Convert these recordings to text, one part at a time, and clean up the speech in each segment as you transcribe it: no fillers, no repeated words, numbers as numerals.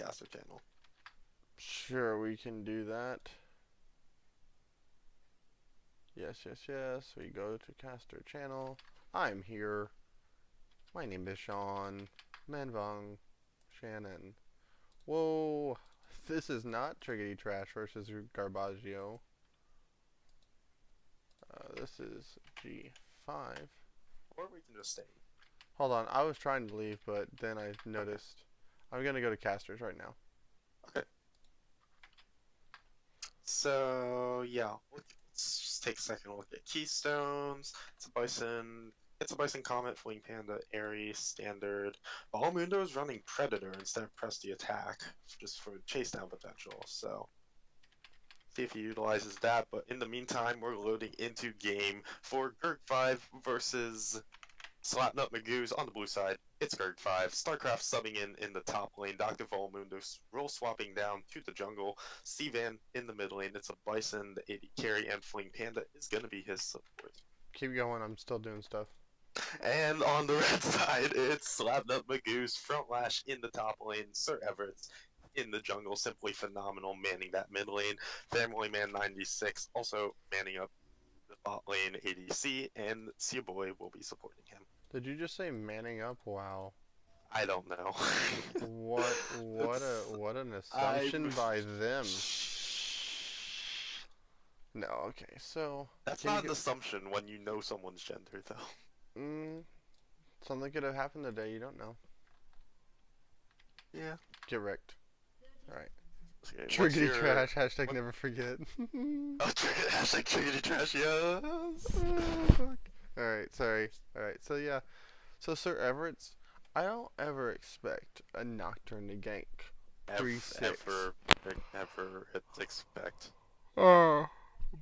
caster channel. Sure, we can do that. Yes, yes, yes. We go to caster channel. I'm here. My name is Sean Manvong Shannon. Whoa, this is not Triggity Trash versus Garbaggio. This is G5. Or we can just stay. Hold on, I was trying to leave, but then I noticed. I'm gonna go to casters right now. Okay. So yeah, let's just take a second to look at keystones. It's a Bison Comet, Fleeing Panda, Aries, Standard. Mundo is running Predator instead of Press the Attack, just for chase down potential. So see if he utilizes that. But in the meantime, we're loading into game for Gurg 5 versus Slapnut Magoo's on the blue side. It's Gurg 5. StarCraft subbing in the top lane. Dr. Volmundo role swapping down to the jungle. Stevan in the mid lane. It's a Bison, the AD carry, and Fleeing Panda is going to be his support. Keep going, I'm still doing stuff. And on the red side, it's Slapnut Magoo's front lash in the top lane. Sir Everett's in the jungle, simply phenomenal, manning that mid lane. Family Man 96 also manning up the bot lane ADC, and Sia Boy will be supporting him. Did you just say manning up? Wow. I don't know. What an assumption by them. No, okay, so That's not an assumption when you know someone's gender, though. Something could have happened today, you don't know. Yeah. Get wrecked. Alright. Okay, Triggity Trash, hashtag never forget. Oh, hashtag Triggity Trash, yes! Alright, sorry. Alright, so yeah. So Sir Everett's, I don't ever expect a Nocturne to gank. Ever expect.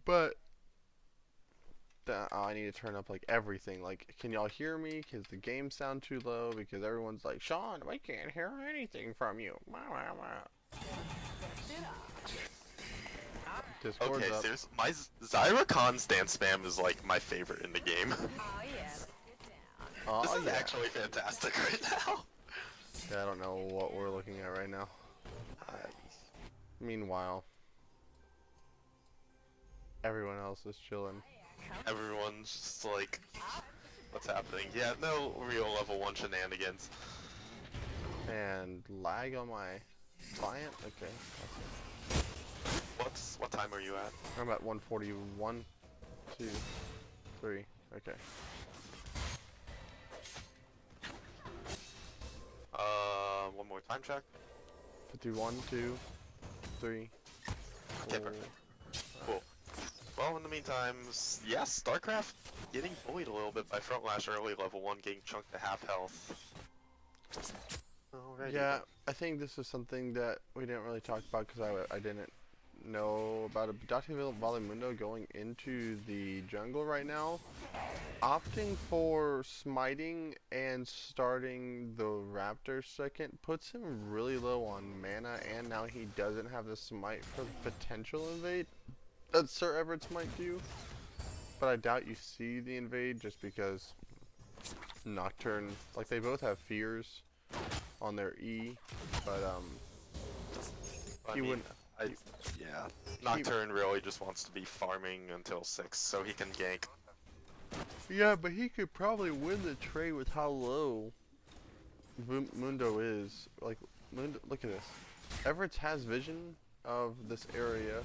But I need to turn up like everything. Like, can y'all hear me? Because the game sound too low. Because everyone's like, Sean, we can't hear anything from you. Discord's okay, up. seriously, my Zyracon's dance spam is like my favorite in the game. This is actually fantastic right now. Yeah, I don't know what we're looking at right now. Meanwhile, everyone else is chilling. Everyone's just like, what's happening? Yeah, no real level 1 shenanigans. And lag on my client? Okay. What time are you at? I'm at 141. 2, 3. Okay. One more time check. 51, 2, 3. Okay, perfect. Cool. Well, in the meantime, yes, StarCraft getting bullied a little bit by Frontlash early, level 1, getting chunked to half health. Alrighty. Yeah, I think this is something that we didn't really talk about because I didn't know about it. Dr. Volmundo going into the jungle right now, opting for smiting and starting the Raptor second puts him really low on mana, and now he doesn't have the smite for the potential invade that Sir Everett's might do. But I doubt you see the invade just because Nocturne, like they both have fears on their E, but he wouldn't. Yeah, Nocturne really just wants to be farming until 6 so he can gank. Yeah, but he could probably win the trade with how low Mundo is. Like, Mundo, look at this. Everett has vision of this area.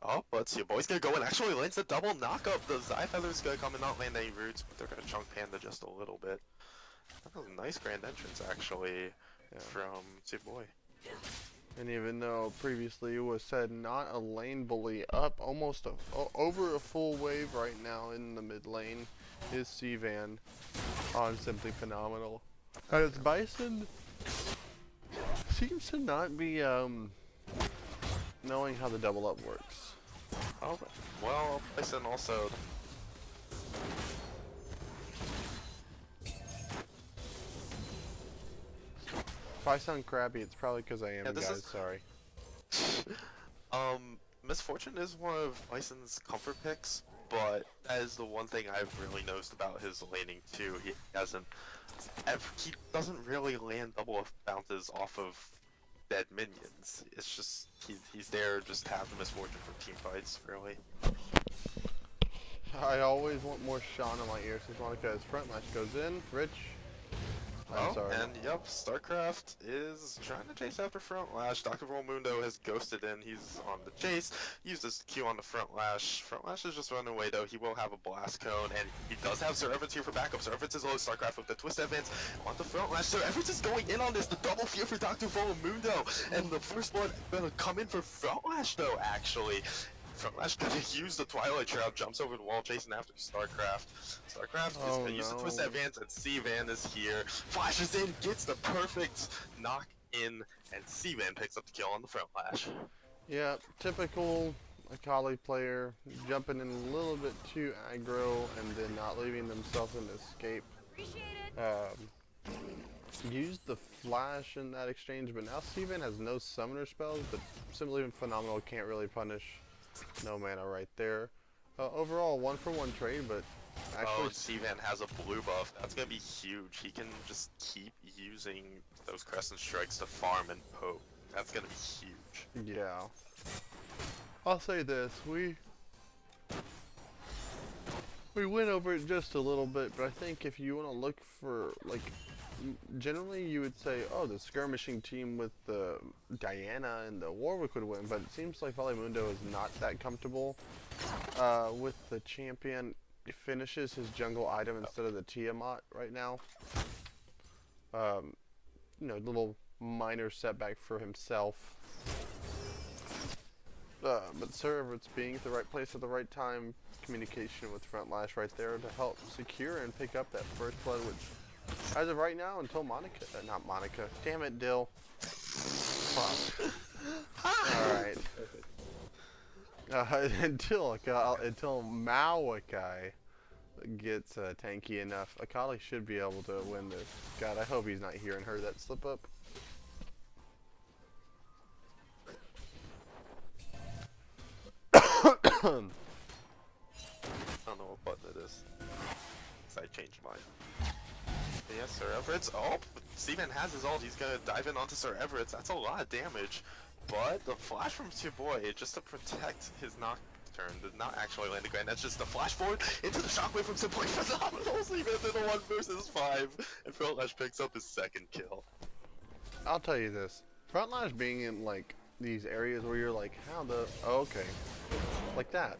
Oh, but your boy's gonna go and actually lands the double knockup. The Zyfeather's gonna come and not land any roots, but they're gonna chunk Panda just a little bit. That was a nice grand entrance, actually, from your boy. And even though previously it was said not a lane bully, up almost over a full wave right now in the mid lane is Stevan on Simply Phenomenal. And its Bison seems to not be knowing how the double up works. Oh, well, Bison also... If I sound crappy, it's probably because I am, guys. Sorry. Misfortune is one of Bison's comfort picks, but that is the one thing I've really noticed about his laning too. He doesn't really land double bounces off of dead minions. It's just he's there just to have the misfortune for team fights, really. I always want more Sean in my ears since Monica's front lash goes in. Rich. I'm sorry. And yep, StarCraft is trying to chase after front lash. Dr. Volmundo has ghosted in. He's on the chase. Used his Q on the front lash. Front lash is just running away though. He will have a blast cone, and he does have Sir Evans here for backup. Sir Evans is low. StarCraft with the twist advance on the front lash. Sir Evans is going in on this. The double fear for Dr. Volmundo, and the first one gonna come in for front lash though. Actually. Frontlash gonna use the Twilight Shroud, jumps over the wall, chasing after StarCraft. StarCraft is gonna use the Twist Advance, and C-Van is here. Flashes in, gets the perfect knock in, and C-Van picks up the kill on the Frontlash. Yeah, typical Akali player, jumping in a little bit too aggro and then not leaving themselves an escape. Used the flash in that exchange, but now C-Van has no summoner spells, but Simply Phenomenal can't really punish. No mana right there. Overall, 1-for-1 trade, but actually... C-Van has a blue buff. That's going to be huge. He can just keep using those Crescent Strikes to farm and poke. That's going to be huge. Yeah. I'll say this. We went over it just a little bit, but I think if you want to look for, like... Generally, you would say, oh, the skirmishing team with the Diana and the Warwick would win, but it seems like Valimundo is not that comfortable with the champion. He finishes his jungle item instead of the Tiamat right now. You know, little minor setback for himself. But Sir, it's being at the right place at the right time, communication with Front Lash right there to help secure and pick up that first blood, which... As of right now, until Monica, not Monica, damn it, Dill. Alright. Until Maokai gets tanky enough, Akali should be able to win this. God, I hope he's not hearing her that slip up. I don't know what button it is. I changed mine. Yes, Sir Everett's. Oh, C-Van has his ult. He's gonna dive in onto Sir Everett's. That's a lot of damage. But the flash from your boy, just to protect his Nocturne, did not actually land a grand. That's just a flash forward into the shockwave from Simply Phenomenal. C-Van did a 1 versus 5, and Frontlash picks up his second kill. I'll tell you this. Frontlash being in, like, these areas where you're like, how the... Oh, okay. Like that.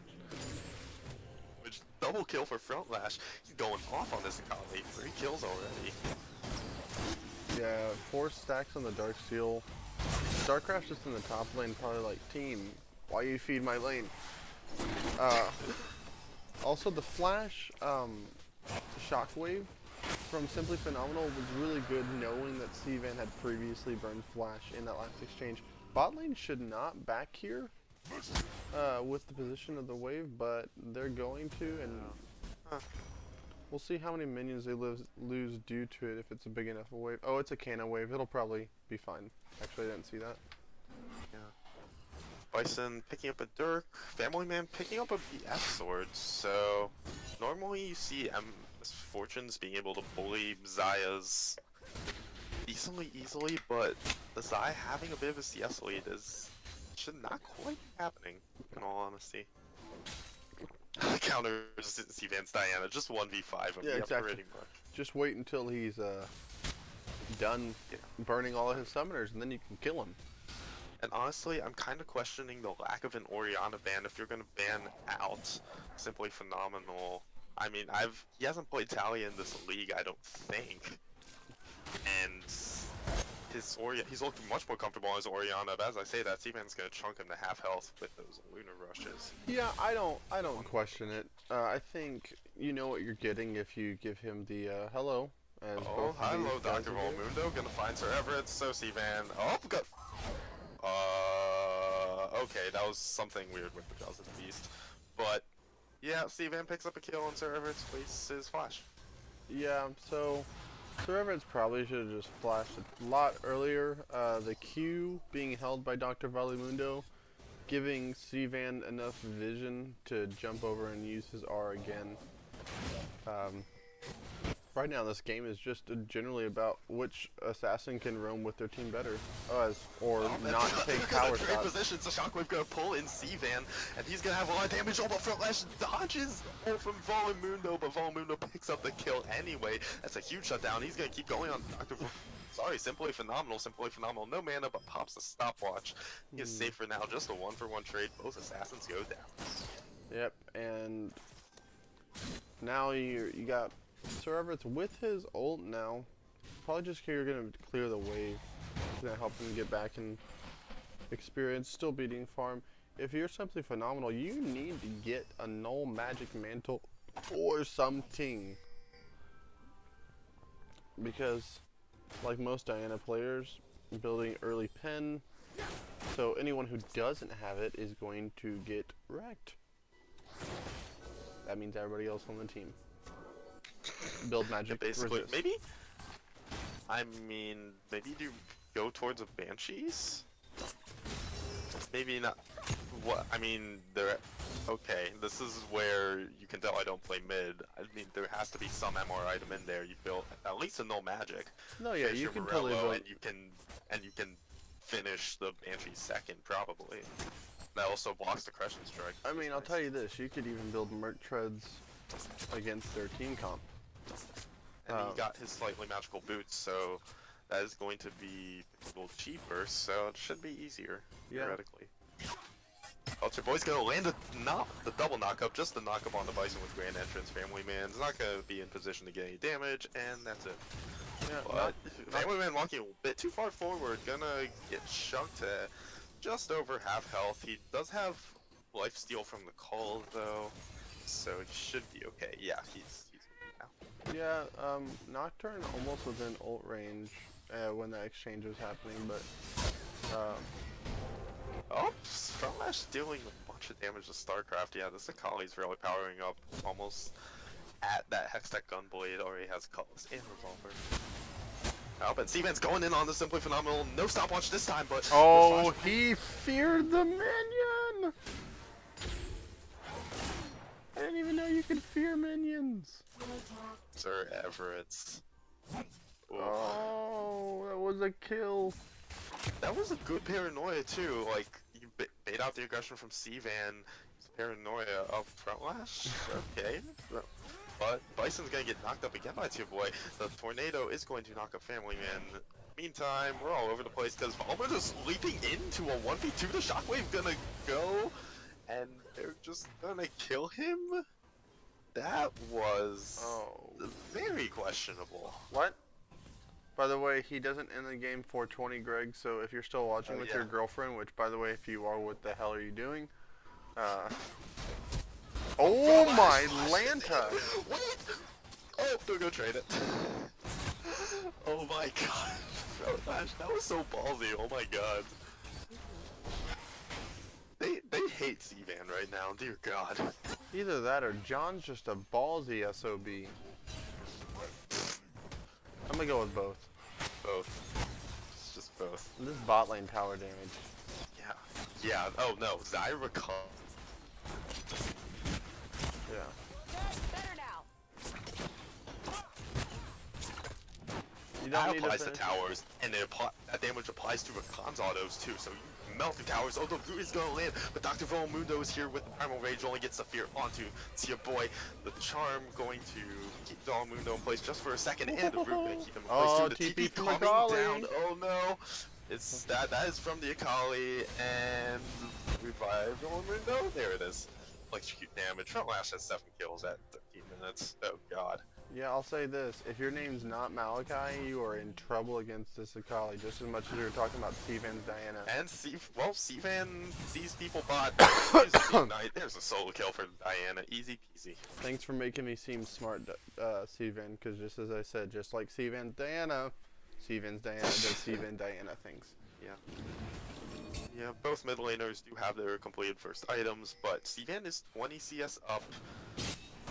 Double kill for Frontlash. He's going off on this Akali. 3 kills already. Yeah, 4 stacks on the Darksteel. StarCraft's just in the top lane, probably like, team, why you feed my lane? Also, the flash shockwave from Simply Phenomenal was really good, knowing that C-Van had previously burned flash in that last exchange. Bot lane should not back here. With the position of the wave, but they're going to, and we'll see how many minions they lose due to it if it's a big enough wave. Oh, it's a cannon wave. It'll probably be fine. Actually, I didn't see that. Yeah. Bison picking up a Dirk. Family Man picking up a BF sword. So normally you see Misfortunes being able to bully Zaya's decently easily, but the Zaya having a bit of a CS lead should not quite be happening, in all honesty. Counters C-Van's Diana, just 1v5 him. Yeah, exactly. Pretty much. Just wait until he's done burning all of his summoners, and then you can kill him. And honestly, I'm kind of questioning the lack of an Orianna ban if you're going to ban out Simply Phenomenal. I mean, he hasn't played Talia in this league, I don't think. And... he's looking much more comfortable as Orianna, but as I say that, C-Van's gonna chunk him to half health with those lunar rushes. Yeah, I don't question it. I think you know what you're getting if you give him the hello. As oh, hello, Dr. Volmundo. Gonna find Sir Everett, so C-Van. Oh, got. Okay, that was something weird with the Jaws of the Beast, but yeah, C-Van picks up a kill and Sir Everett wastes his flash. Yeah, so. Sir Everett's probably should have just flashed a lot earlier. The Q being held by Dr. Valimundo giving Sivan enough vision to jump over and use his R again. Right now, this game is just generally about which assassin can roam with their team better, or not take power shots. Position, so Shockwave gonna pull in Sivan, and he's gonna have a lot of damage. Oh, but front lash dodges from Volimundo, but Volimundo picks up the kill anyway. That's a huge shutdown. He's gonna keep going on Dr. Sorry, simply phenomenal, simply phenomenal. No mana, but pops a stopwatch. He is safe for now. Just a 1-for-1 trade. Both assassins go down. Yep, and now you got Sir Everett's with his ult now. Probably just here you're gonna clear the wave. It's gonna help him get back and experience still beating farm. If you're simply phenomenal, you need to get a null magic mantle or something. Because like most Diana players, building early pen, so anyone who doesn't have it is going to get wrecked. That means everybody else on the team. Build magic basically, resist. maybe do go towards a Banshees? Maybe not. What? I mean, okay, this is where you can tell I don't play mid. I mean, there has to be some MR item in there. You build at least a null magic. No, yeah, you can totally build. And you can finish the Banshee second, probably. That also blocks the Crushing Strike. I mean, I'll tell you this, you could even build Merc Treads against their team comp. And he got his slightly magical boots, so that is going to be a little cheaper, so it should be easier, theoretically. Ultra Boy's gonna land the double knockup, just the knockup on the Bison with Grand Entrance. Family Man's not gonna be in position to get any damage, and that's it. Yeah, but Family Man walking a bit too far forward, gonna get chunked to just over half health. He does have lifesteal from the call though, so he should be okay. Yeah, he's good now. Yeah, Nocturne almost within ult range when that exchange was happening, but oops, Frontlash dealing a bunch of damage to StarCraft. Yeah, this Akali's really powering up almost at that Hextech Gunblade. Already has Cutlass and Revolver. Oh, but Sivan's going in on the Simply Phenomenal. No stopwatch this time, but... Oh, he feared the minion! I didn't even know you could fear minions. Sir Everett's. Oh, that was a kill. That was a good paranoia too. Like, you bait out the aggression from Sivan. Paranoia of Frontlash? Okay. But Bison's gonna get knocked up again by Tier Boy. The Tornado is going to knock up Family Man. Meantime, we're all over the place because Valmer just leaping into a 1v2. The Shockwave gonna go, and they're just gonna kill him? That was very questionable. What? By the way, he doesn't end the game 420, Greg, so if you're still watching with your girlfriend, which, by the way, if you are, what the hell are you doing? Oh my Lanta! What? Oh, they'll go trade it. Oh my god. That was so ballsy, oh my god. They hate Sivan right now, dear god. Either that or John's just a ballsy SOB. I'm gonna go with both. Both. It's just both. This bot lane tower damage. Yeah. Yeah, oh no, Zyra call. Yeah. Better now. You That don't need applies to to towers, and that damage applies to Rakan's autos too, so you melt the towers. Oh, the root is gonna land, but Dr. Volimundo is here with the Primal Rage, only gets the fear onto Tia Boy. The charm going to keep Volimundo in place just for a second, and the root gonna keep him in place too. The TP coming down, oh no! It's that is from the Akali, and revive Volimundo, there it is. Electrocute damage. Frontlash has 7 kills at 13 minutes. Oh god. Yeah, I'll say this. If your name's not Malachi, you are in trouble against this Akali, just as much as you were talking about Sivan's Diana. And Sivan sees people bot. There's a solo kill for Diana. Easy peasy. Thanks for making me seem smart, Sivan, because just as I said, just like Sivan's Diana does Sivan Diana things. Yeah. Yeah, both mid laners do have their completed first items, but Sivan is 20 CS up.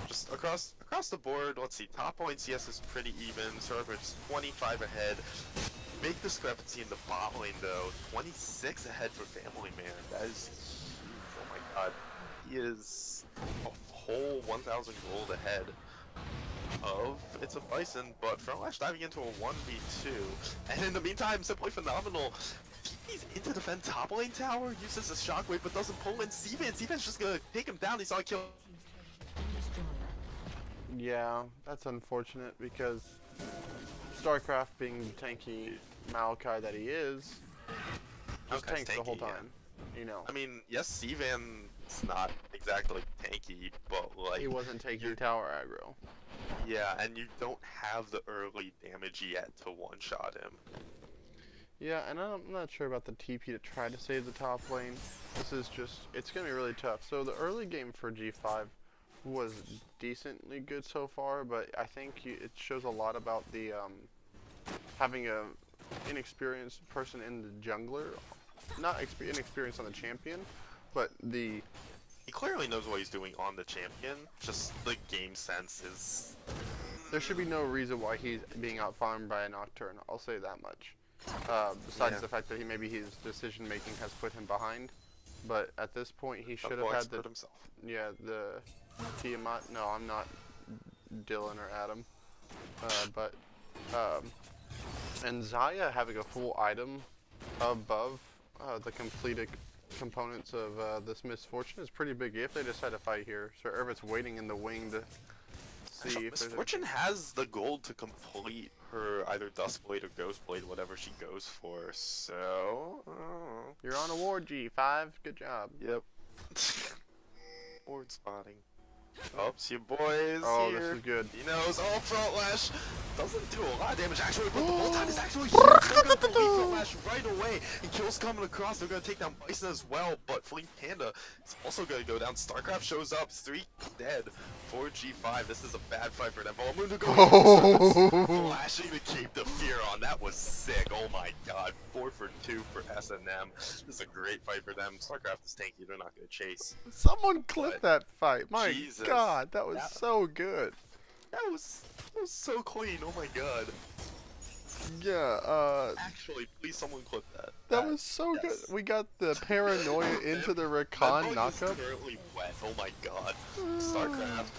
Just across the board, let's see, top lane CS is pretty even, Server's 25 ahead. Big discrepancy in the bot lane though, 26 ahead for Family Man. That is god. He is a whole 1,000 gold ahead of It's a Bison, but Frontlash diving into a 1v2. And in the meantime, Simply Phenomenal, he's in to defend top lane tower, uses a shockwave but doesn't pull in Cvan. Cvan's just gonna take him down, he saw a kill. Yeah, that's unfortunate because StarCraft being the tanky Maokai that he is, just Maokai's tanks the whole tanky, yeah. time, you know. I mean, yes, Cvan's not exactly tanky, but like... He wasn't taking tower aggro. Yeah, and you don't have the early damage yet to one-shot him. Yeah, and I'm not sure about the TP to try to save the top lane. This is just, it's going to be really tough. So the early game for G5 was decently good so far, but I think it shows a lot about the having a inexperienced person in the jungler. Not inexperienced on the champion, but the... He clearly knows what he's doing on the champion, just the game sense is... There should be no reason why he's being out-farmed by a Nocturne, I'll say that much. Besides the fact that maybe his decision making has put him behind, but at this point he should have had the himself. Yeah, the Tiamat. No, I'm not Dylan or Adam, and Xayah having a full item above the completed components of this misfortune is pretty big if they decide to fight here. So Irvit's waiting in the wing to see if Misfortune has the gold to complete her either Duskblade or Ghostblade, whatever she goes for, so... You're on a ward, G5. Good job. Yep. Ward spotting. Oh, see you boys Oh, here. this is good. He knows. Oh, Frontlash doesn't do a lot of damage actually, but the whole time is actually huge. They're going to delete Frontlash right away, and kills coming across. They're going to take down Bison as well, but Fleet Panda is also going to go down. StarCraft shows up. 3 dead for G5. This is a bad fight for them. Valamundo going flashing to keep the fear on. That was sick. Oh my god. 4 for 2 for SNM. This is a great fight for them. StarCraft is tanky. They're not going to chase. Someone clip that fight. My Jesus. god, that was so good. That was so clean. Oh my god. Yeah, Actually, please someone clip that. that was so good. We got the paranoia into the Rakan knockup. Currently wet. Oh my god. StarCraft.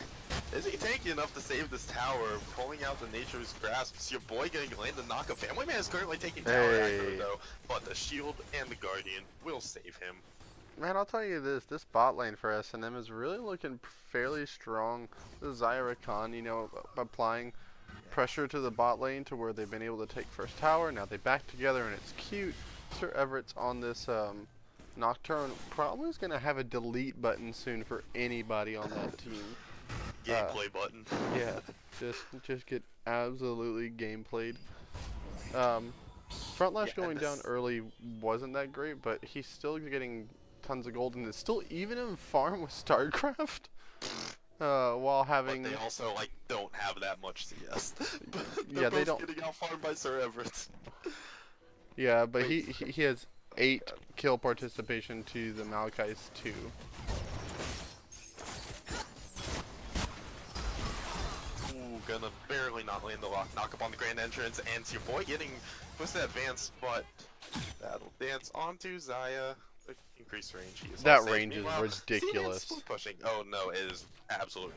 Is he tanky enough to save this tower? Pulling out the Nature's Grasp. It's your boy getting land the knockup. Family Man is currently taking tower aggro though, but the shield and the Guardian will save him. Man, I'll tell you this bot lane for SNM is really looking fairly strong. The Xayah Rakan, you know, applying pressure to the bot lane to where they've been able to take first tower. Now they back together and it's cute. Sir Everett's on this Nocturne probably is going to have a delete button soon for anybody on that team. Gameplay button. Yeah, just get absolutely gameplayed. Frontlash going down early wasn't that great, but he's still getting tons of gold and is still even in farm with StarCraft. While having... But they also, like, don't have that much CS. Yeah, they don't... getting out farmed by Sir Everett. Yeah, but he has 8 kill participation to the Maokai's 2. Gonna barely not land the lock. Knock up on the grand entrance, and it's your boy getting twisted advance, but that'll dance onto Xayah. Increased range. He is that range is ridiculous. Split pushing. Oh no, it is absolutely.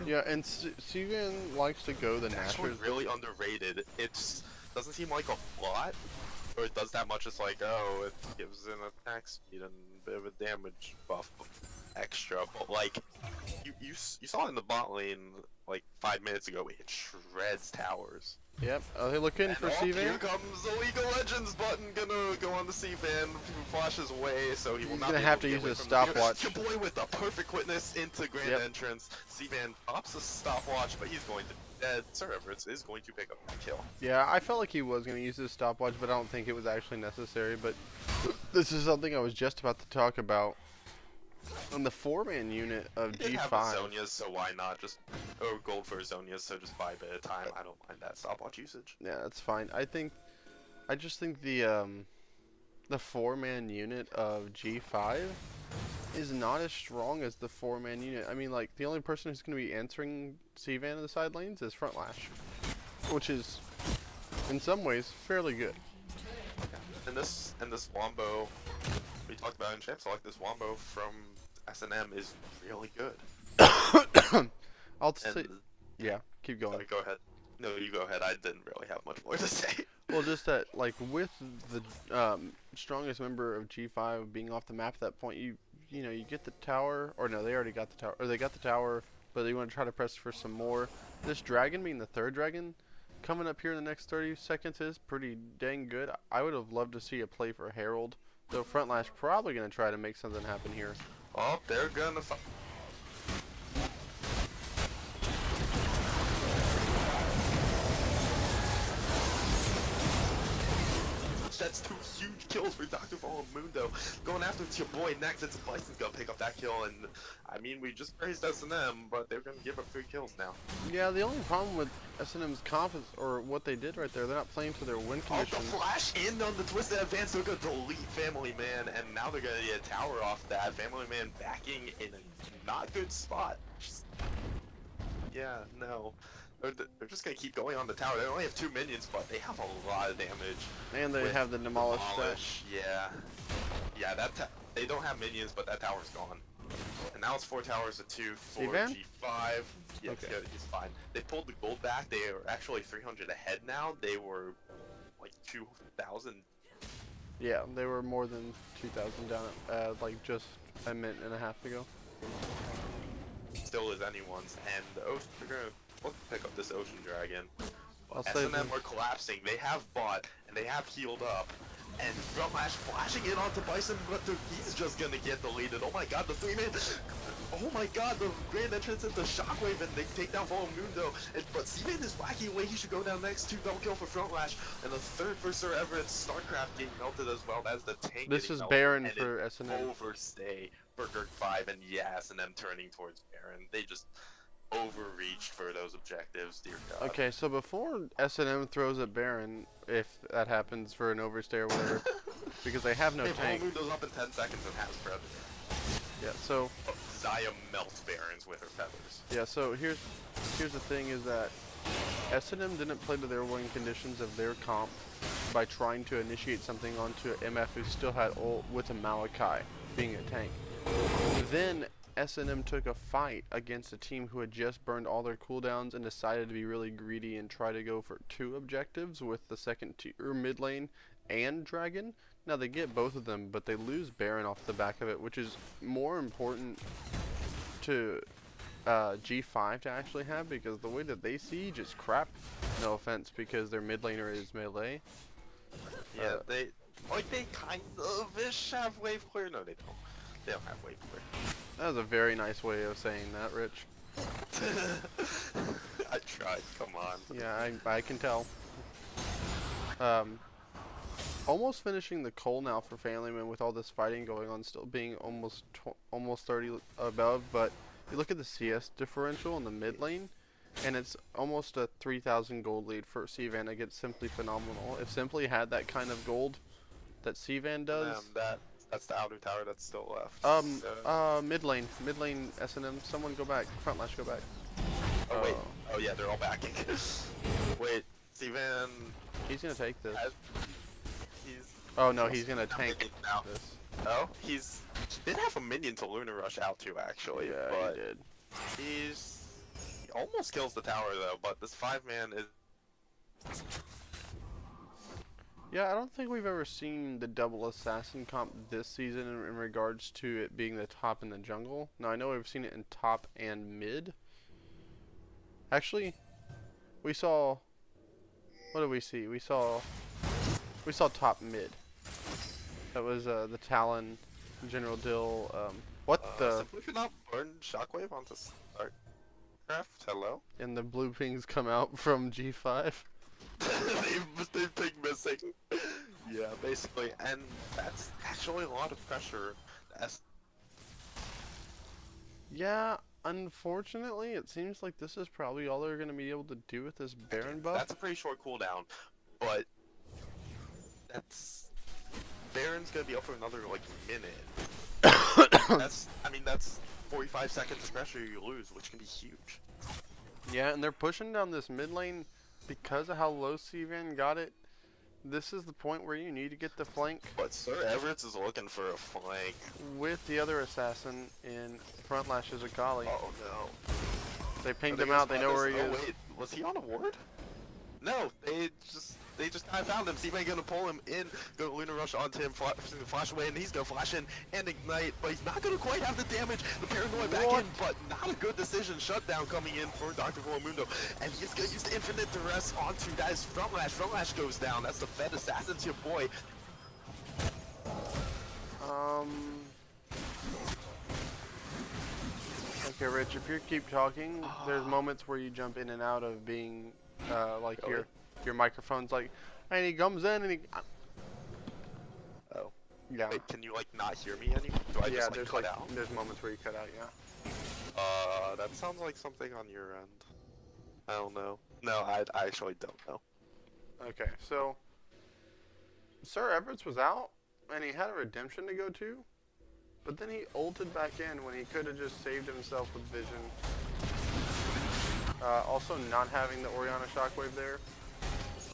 Yeah, and Cvan likes to go the Actually, Nashers. really underrated. It doesn't seem like a lot, or it does that much. It's like, oh, it gives an attack speed and a bit of a damage buff extra, but like you saw in the bot lane like 5 minutes ago, it shreds towers. Yep. Are they looking for Cvan? Here comes the League of Legends button, gonna go on the Cvan. Flashes away, so he will He's not gonna be have able to get use away a from the stopwatch. Your boy with the perfect witness into grand entrance. Cvan pops a stopwatch, but he's going to be dead. Sir Everett is going to pick up that kill. Yeah, I felt like he was going to use his stopwatch, but I don't think it was actually necessary. But this is something I was just about to talk about. On the 4-man unit of He did G5. have Zonias, so why not just gold for Zonias? So just buy a bit of time. I don't mind that stopwatch usage. Yeah, that's fine. I just think the 4-man unit of G5 is not as strong as the 4-man unit. I mean, like, the only person who's going to be answering Cvan in the side lanes is Frontlash, which is, in some ways, fairly good. And this Wombo we talked about in Champs, I like this Wombo from SNM is really good. I'll And say, yeah, keep going. sorry, go ahead. No, you go ahead. I didn't really have much more to say. Well, just that, like, with the strongest member of G5 being off the map at that point, you know, you get the tower, or no, they already got the tower, or they got the tower, but they want to try to press for some more. This dragon being the third dragon, coming up here in the next 30 seconds is pretty dang good. I would have loved to see a play for Herald, though Frontlash probably going to try to make something happen here. Oh, they're gonna That's two huge kills for Dr. Mundo. Going after it's your boy next. It's Bison's gonna pick up that kill, and I mean, we just praised S&M, but they're gonna give up 3 kills now. Yeah, the only problem with S&M's comp is, or what they did right there, they're not playing to their win Oh, condition. the flash in on the twisted advance. They're gonna delete Family Man, and now they're gonna get a tower off that. Family Man backing in a not good spot. Yeah, no. They're just gonna keep going on the tower. They only have 2 minions, but they have a lot of damage. And they have the demolish set. Yeah. Yeah, they don't have minions, but that tower's gone. And now it's 4 towers to 2 for G5? G5. Yeah, Okay. he's fine. They pulled the gold back. They are actually 300 ahead now. They were like 2,000. Yeah, they were more than 2,000 down at like just a minute and a half ago. Still is anyone's. And the Ocean, they're gonna pick up this Ocean Dragon. I'll say S&M are collapsing. They have bought and they have healed up. And Frontlash flashing in onto Bison, but he's just gonna get deleted. Oh my god, the 3-man! Oh my god, the grand entrance into Shockwave, and they take down Mundo. But C-Man is whacking away. He should go down next. 2 double kill for Frontlash, and the third for Sir Everett. StarCraft getting melted as well. That's the tank. This is melted, Baron for S&M. Overstay for Gurk 5, and yeah, S&M turning towards Baron. They just overreached for those objectives, dear god. Okay, so before S&M throws at Baron, if that happens for an overstay or whatever, because they have no tank. Mundo's up in 10 seconds and has Predator. Yeah, so Zaya melts Barons with her feathers. yeah, so here's the thing is that S&M didn't play to their win conditions of their comp by trying to initiate something onto MF who still had ult with a Malachi being a tank. Then S&M took a fight against a team who had just burned all their cooldowns and decided to be really greedy and try to go for 2 objectives with the second tier mid lane and Dragon. Now they get both of them, but they lose Baron off the back of it, which is more important to G5 to actually have, because the way that they siege is crap. No offense, because their mid laner is melee. Yeah, they kind of ish have wave clear. No, they don't. They don't have wave clear. That was a very nice way of saying that, Rich. I tried. Come on. Yeah, I can tell. Almost finishing the Cole now for Family Man with all this fighting going on, still being almost 30 above. But you look at the CS differential in the mid lane, and it's almost a 3,000 gold lead for Cvan against Simply phenomenal. If Simply had that kind of gold that Cvan does. That's the outer tower that's still left. Mid lane S&M. Someone go back. Frontlash go back. Oh wait. Oh yeah, they're all backing. Wait, Steven. He's gonna take this. He's. Oh no, he's gonna tank now. this. Oh, he did have a minion to Lunar Rush out to actually. Yeah, but he did. He almost kills the tower though, but this 5-man is. Yeah, I don't think we've ever seen the double assassin comp this season in regards to it being the top in the jungle. Now I know we've seen it in top and mid. Actually, we saw. What did we see? We saw top mid. That was the Talon, General Dill. What the? Simply could not burn Shockwave onto StarCraft. Hello. And the blue pings come out from G5. they've been missing. Yeah, basically, and that's actually a lot of pressure. Yeah, unfortunately, it seems like this is probably all they're going to be able to do with this Baron buff. That's a pretty short cooldown, but Baron's going to be up for another like minute. That's 45 seconds of pressure you lose, which can be huge. Yeah, and they're pushing down this mid lane because of how low Cvan got it. This is the point where you need to get the flank But Sir Everett is looking for a flank. with the other assassin in front lash as a Akali. Oh no. They pinged him out, they know where he is. Wait, was he on a ward? No, they just kind of found him. C-Man gonna pull him in, go Luna Rush onto him, flash away, and he's gonna flash in and ignite, but he's not gonna quite have the damage. The Paranoid back in, but not a good decision. Shutdown coming in for Dr. Volamundo, and he's gonna use the Infinite Duress onto that is Front Lash. Front Lash goes down. That's the Fed Assassin to your boy. Okay, Rich, if you keep talking, there's moments where you jump in and out of being, like your microphone's like, and he comes in and he... Oh. Yeah. Wait, can you like not hear me anymore? Do I just cut out? There's moments where you cut out, yeah. That sounds like something on your end. I don't know. No, I actually don't know. Okay, so Sir Everett was out, and he had a redemption to go to, but then he ulted back in when he could have just saved himself with vision. Also, not having the Orianna Shockwave there.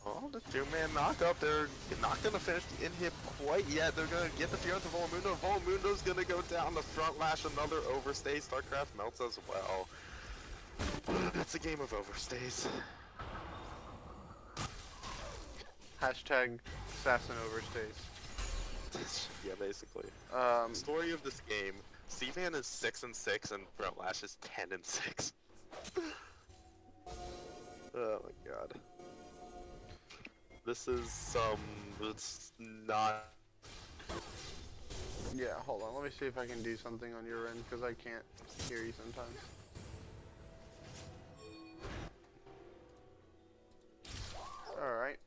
Oh, the two-man knock-up. They're not going to finish the inhib quite yet. They're going to get the fear onto Volamundo. Volamundo's going to go down the front lash. Another overstay. StarCraft melts as well. It's a game of overstays. Hashtag assassin overstays. Yeah, basically. Story of this game. C-Van is 6-6 and front lash is 10-6. Oh my god. This is, it's not... Yeah, hold on. Let me see if I can do something on your end, because I can't hear you sometimes. Alright.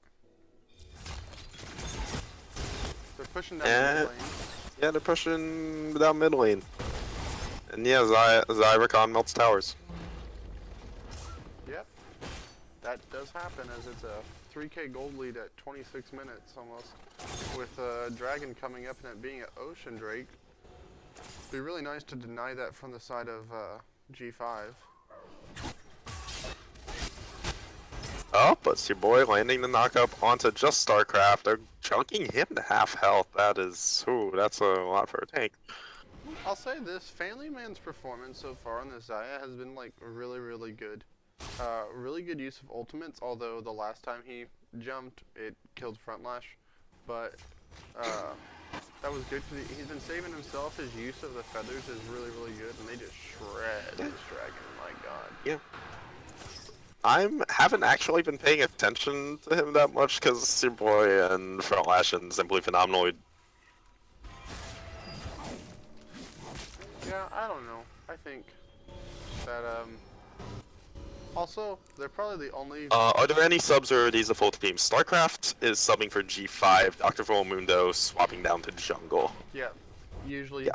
They're pushing down the mid lane. Yeah, they're pushing down mid lane. And yeah, Zyricon melts towers. Yep. That does happen, as it's a 3k gold lead at 26 minutes almost. With Dragon coming up and it being an Ocean Drake. It'd be really nice to deny that from the side of G5. Oh, but it's your boy landing the knockup onto just StarCraft. They're chunking him to half health. That is, ooh, that's a lot for a tank. I'll say this, Family Man's performance so far on this Xayah has been like really, really good. Really good use of ultimates, although the last time he jumped, it killed Front Lash. But that was good because he's been saving himself. His use of the feathers is really, really good, and they just shred this dragon, my god. Yeah. Haven't actually been paying attention to him that much because your boy and Front Lash and Simply Phenomenal. Yeah, I don't know. I think that also they're probably the only. Are there any subs or are these a full team? StarCraft is subbing for G5. Dr. Volamundo swapping down to jungle. Yeah, usually. Yeah.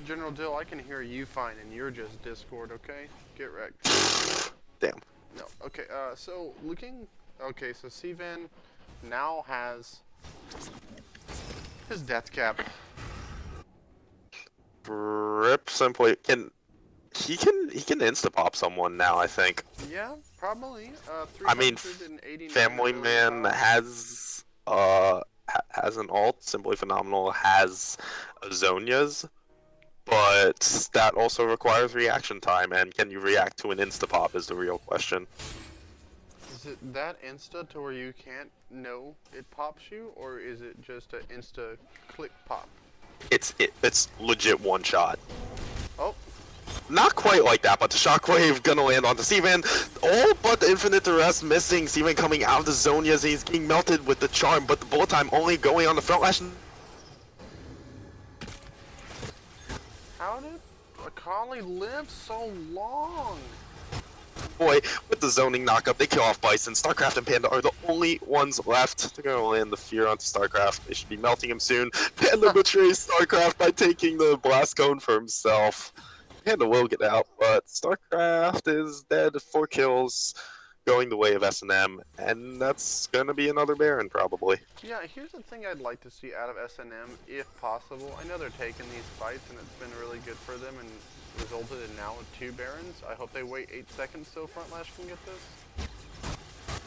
General Dill, I can hear you fine, and you're just Discord, okay? Get wrecked. Damn. No, okay, so looking... Okay, so C-Van now has his death cap. Rip Simply he can insta-pop someone now, I think. Yeah, probably. I mean, Family Man has an ult, Simply Phenomenal has Zonia's. But that also requires reaction time, and can you react to an insta-pop is the real question. Is it that insta to where you can't know it pops you, or is it just an insta click pop? It's legit one shot. Oh. Not quite like that, but the shockwave gonna land onto C-Van. All but the Infinite Duress missing. C-Van coming out of the zone as he's getting melted with the charm, but the bullet time only going on the front lash. How did Akali live so long? Boy, with the zoning knockup, they kill off Bison. StarCraft and Panda are the only ones left. They're gonna land the fear onto StarCraft. They should be melting him soon. Panda betrays StarCraft by taking the blast cone for himself. Panda will get out, but StarCraft is dead. 4 kills, going the way of SNM, and that's gonna be another Baron probably. Yeah, here's the thing I'd like to see out of SNM, if possible. I know they're taking these fights, and it's been really good for them, and resulted in now 2 Barons. I hope they wait 8 seconds so Front Lash can get this.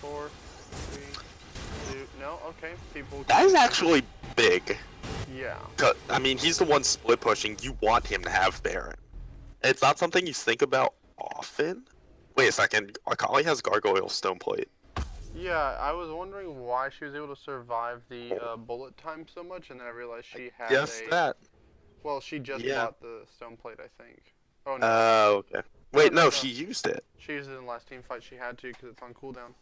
4, 3, 2, no, okay, people. That is actually big. Yeah. I mean, he's the one split pushing. You want him to have Baron. It's not something you think about often. Wait a second. Akali has Gargoyle Stoneplate. Yeah, I was wondering why she was able to survive the bullet time so much, and then I realized she had Yes, that. Well, she just Yeah. bought the Stoneplate, I think. Oh, no. Okay. Wait, no, no, she used it. She used it in the last team fight. She had to because it's on cooldown.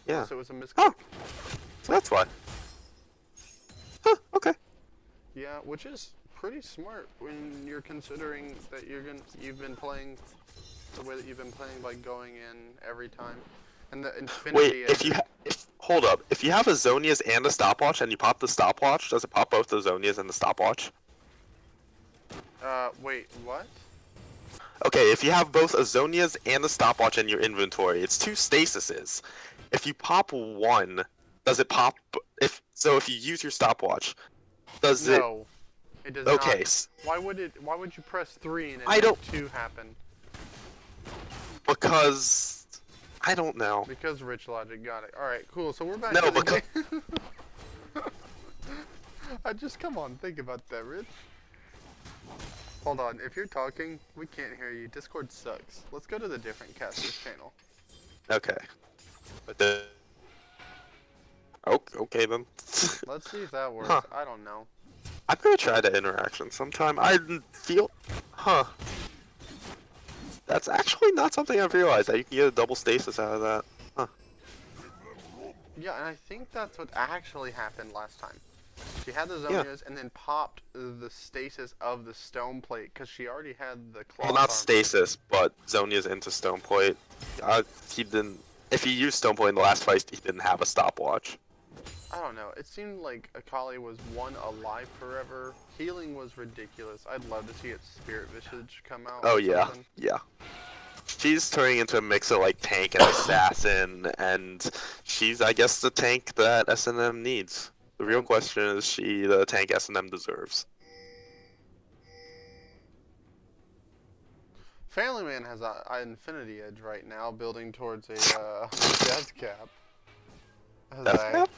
Yeah. So it was a misclick. Oh. So that's why. Huh, okay. Yeah, which is pretty smart when you're considering that you've been playing the way that you've been playing by going in every time. And the Infinity Wait, hold up. If you have a Zonia's and a stopwatch and you pop the stopwatch, does it pop both the Zonia's and the stopwatch? Wait, what? Okay, if you have both a Zonia's and a stopwatch in your inventory, it's 2 stasises. If you pop one, does it pop? If you use your stopwatch, does it? No, it does Okay. not. Why would you press 3 and I don't. 2 happen? Because I don't know. Because Rich Logic got it. All right, cool. So we're back. No, to the because game. Come on, think about that, Rich. Hold on, if you're talking, we can't hear you. Discord sucks. Let's go to the different caster's channel. okay, but then okay then. Let's see if that works. Huh. I don't know. I'm gonna try that interaction sometime. I feel, that's actually not something I've realized, that you can get a double stasis out of that. Huh. Yeah, and I think that's what actually happened last time. She had the Zonias and then popped the stasis of the stone plate because she already had the cloth. Well, not armor. stasis, but Zonia's into Stoneplate. He didn't. If he used Stoneplate in the last fight, he didn't have a stopwatch. I don't know. It seemed like Akali was one alive forever. Healing was ridiculous. I'd love to see its Spirit Visage come out. Oh or yeah, something. yeah. She's turning into a mix of like tank and assassin, and she's, I guess, the tank that SNM needs. The real question is, she the tank SNM deserves? Family Man has an Infinity Edge right now, building towards a Death Cap. Death Cap?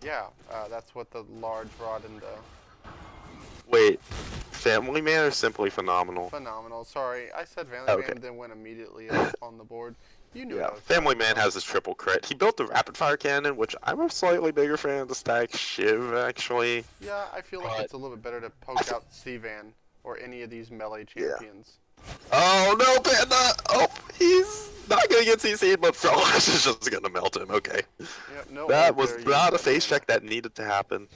Yeah, that's what the large rod and Wait, Family Man or Simply Phenomenal? Phenomenal. Sorry, I said Family Okay. Man, then went immediately up on the board. You knew. Yeah, Family Man has his triple crit. He built the rapid fire cannon, which I'm a slightly bigger fan of the stack Shiv, actually. Yeah, I feel like it's a little bit better to poke out Sivan or any of these melee champions. Oh no, Panda! Oh, he's not gonna get CC'd, but Frost is just gonna melt him. Okay. Yep, no That ult was there not a used by face Panda. check that needed to happen.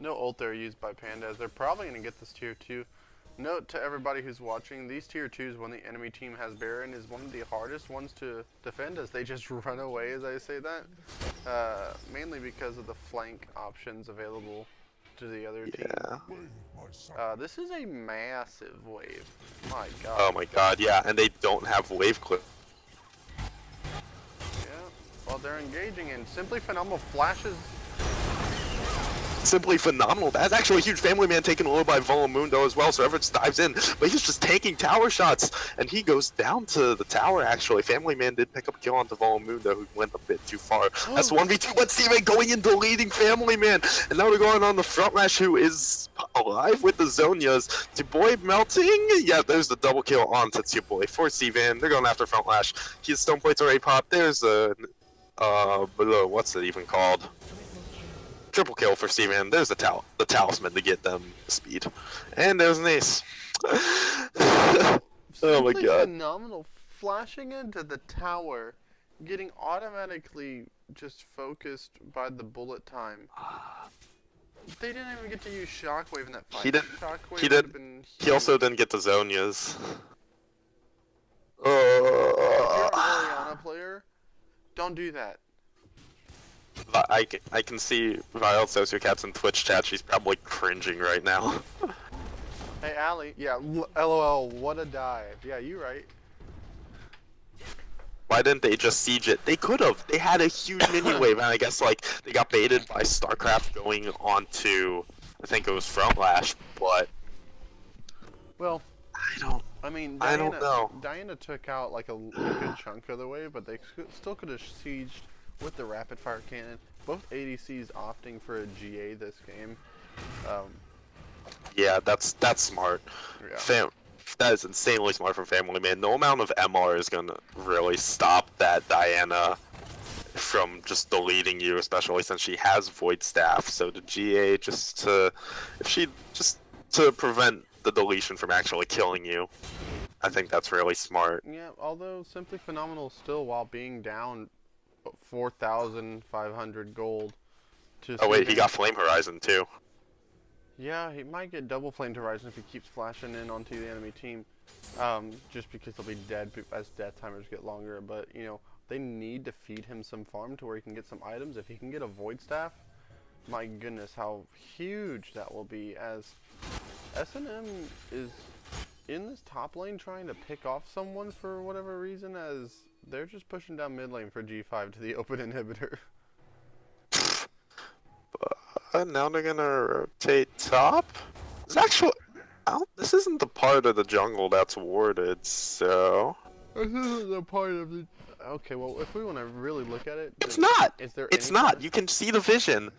No ult there used by Pandas. They're probably going to get this tier 2. Note to everybody who's watching, these tier 2s when the enemy team has Baron is one of the hardest ones to defend as they just run away as I say that. Mainly because of the flank options available to the other team. Yeah. This is a massive wave. My god. Oh my god, yeah, and they don't have wave clip. Yeah. Well, they're engaging in Simply Phenomenal flashes. Simply Phenomenal. That's actually a huge. Family Man taken a little by Volamundo as well, so Everett dives in, but he's just taking tower shots, and he goes down to the tower, actually. Family Man did pick up a kill onto Volamundo, who went a bit too far. That's 1v2, but Steven going in deleting Family Man, and now we're going on the front lash, who is alive with the Zonias. Boy melting? Yeah, there's the double kill on Boy for Steven. They're going after front lash. His stone plates already popped. There's a, what's it even called? Triple kill for Steven. There's the talisman to get them speed. And there's an ace. Oh my god. Phenomenal flashing into the tower, getting automatically just focused by the bullet time. They didn't even get to use Shockwave in that fight. He did. Shockwave He would did. have been He also huge. didn't get the Zonias. If you're an Orianna player, don't do that. I can see Violet Sociocaps in Twitch chat. She's probably cringing right now. Hey, Allie. Yeah, LOL, what a dive. Yeah, you're right. Why didn't they just siege it? They could have. They had a huge mini wave, and I guess like they got baited by StarCraft going on to, I think it was Front Lash, but Well, I don't. I mean, I don't know. Diana took out like a good chunk of the wave, but they still could have sieged with the rapid fire cannon. Both ADCs opting for a GA this game. Um, Yeah, that's smart. yeah. That is insanely smart from Family Man. No amount of MR is gonna really stop that Diana from just deleting you, especially since she has Void Staff. So the GA just to prevent the deletion from actually killing you. I think that's really smart. Yeah, although Simply Phenomenal still, while being down 4,500 gold to Oh wait, he Sylvan. got Flame Horizon too. Yeah, he might get double Flame Horizon if he keeps flashing in onto the enemy team. Just because he'll be dead as death timers get longer. But, you know, they need to feed him some farm to where he can get some items. If he can get a Void Staff, my goodness, how huge that will be, as SNM is in this top lane trying to pick off someone for whatever reason, as they're just pushing down mid lane for G5 to the open inhibitor. Now they're gonna rotate top? It's actually... this isn't the part of the jungle that's warded, so... This isn't the part of the... Okay, well, if we want to really look at it... It's not! Is there It's any not! part? You can see the vision.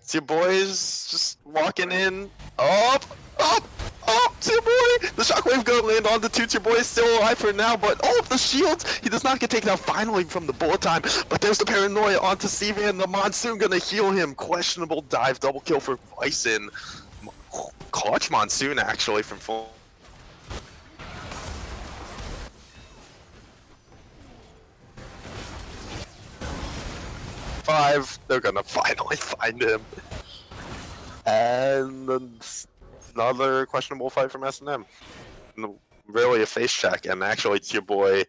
It's your boys just walking in. Up! Up! Up! It's your boy! The shockwave gonna land on the Toots. Your boy is still alive for now, but the shields! He does not get taken out finally from the bullet time, but there's the paranoia onto Sivan. The Monsoon gonna heal him. Questionable dive, double kill for Bison. Clutch Monsoon actually from full. They're gonna finally find him. And another questionable fight from SNM. Really a face check, and actually T-Boy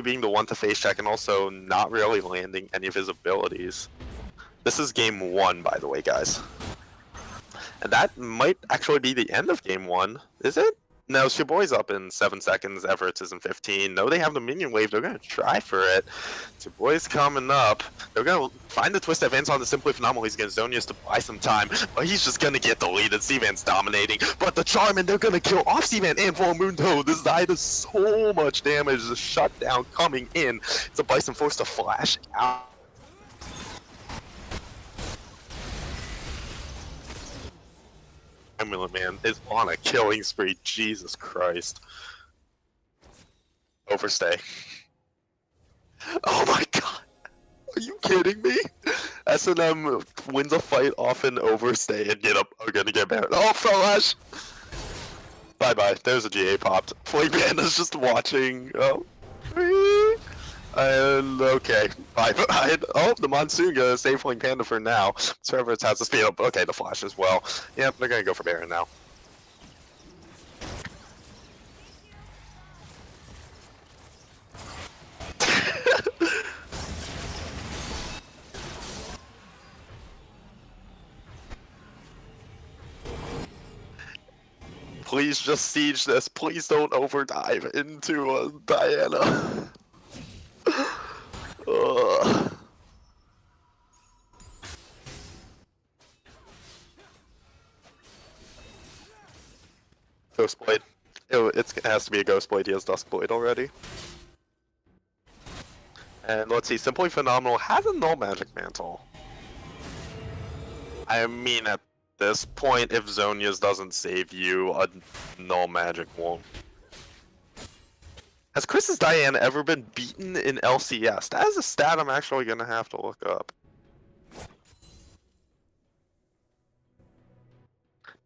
being the one to face check and also not really landing any of his abilities. This is game 1, by the way, guys. And that might actually be the end of game 1, is it? No, Shiboy's up in 7 seconds, Everett's is in 15. No, they have the minion wave, they're gonna try for it. Shiboy's coming up. They're gonna find the twist advance on the Simply Phenomenal. He's gonna Zonius to buy some time, but he's just gonna get deleted. Sivan's dominating, but the Charm, and they're gonna kill off Sivan and Volmundo. This guy does so much damage. The shutdown coming in. It's a Bison forced to flash out. Amulet Man is on a killing spree. Jesus Christ. Overstay. Oh my god. Are you kidding me? SNM wins a fight off an overstay and are gonna get banned. Oh, Flash! Bye bye. There's a GA popped. Flame Panda's just watching. And okay, bye bye. Oh, the Monsoon gonna save Flame Panda for now. Servers has the speed up. Okay, the Flash as well. Yep, they're gonna go for Baron now. Please just siege this. Please don't overdive into Diana. Ghost Blade. It has to be a Ghost Blade. He has Dusk Blade already. And let's see, Simply Phenomenal has a Null Magic Mantle. I mean, at this point, if Zonia's doesn't save you, a Null Magic won't. Has Chris's Diana ever been beaten in LCS? That is a stat I'm actually gonna have to look up.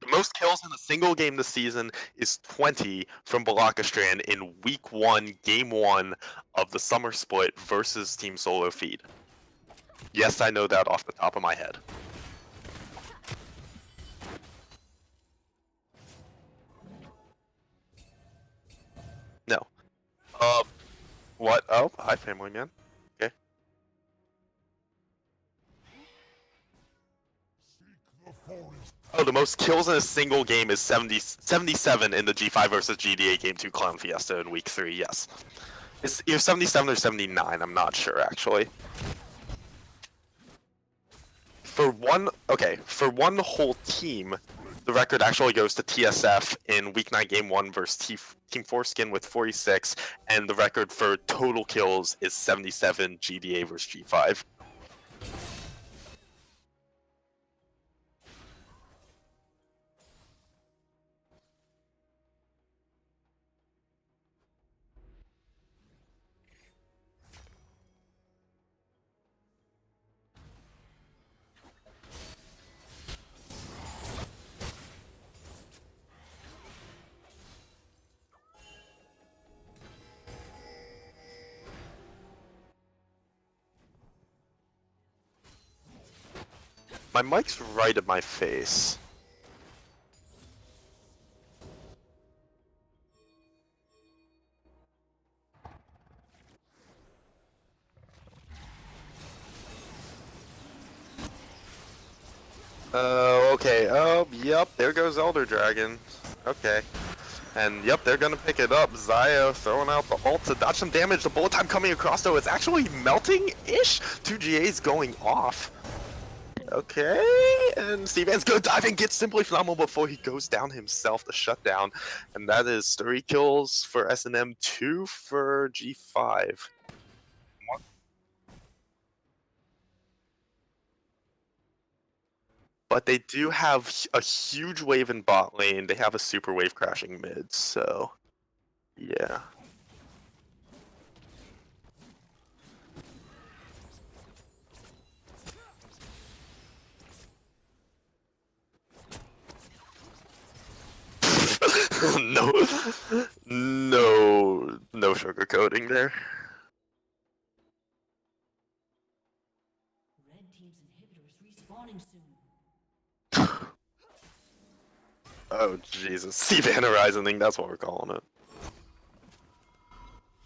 The most kills in a single game this season is 20 from Balakastrand in Week 1, Game 1 of the Summer Split versus Team Solo Feed. Yes, I know that off the top of my head. No. What? Oh, hi, Family Man. Okay. Oh, the most kills in a single game is 77 in the G5 versus GDA Game 2 Clown Fiesta in Week 3, yes. It's either 77 or 79, I'm not sure, actually. For one whole team, the record actually goes to TSF in Week 9 Game 1 versus Team Foreskin with 46, and the record for total kills is 77 GDA versus G5. My mic's right at my face. Okay. Oh, yep. There goes Elder Dragon. Okay. And yep, they're gonna pick it up. Zaya throwing out the ult to dodge some damage. The bullet time coming across though, it's actually melting-ish. 2 GAs going off. Okay, and Steven's good diving, gets Simply Phenomenal before he goes down himself to shut down. And that is 3 kills for SNM, 2 for G5. But they do have a huge wave in bot lane. They have a super wave crashing mid, so yeah. No, no sugarcoating there. Red team's inhibitors respawning soon. Oh Jesus, Steven Horizoning, that's what we're calling it.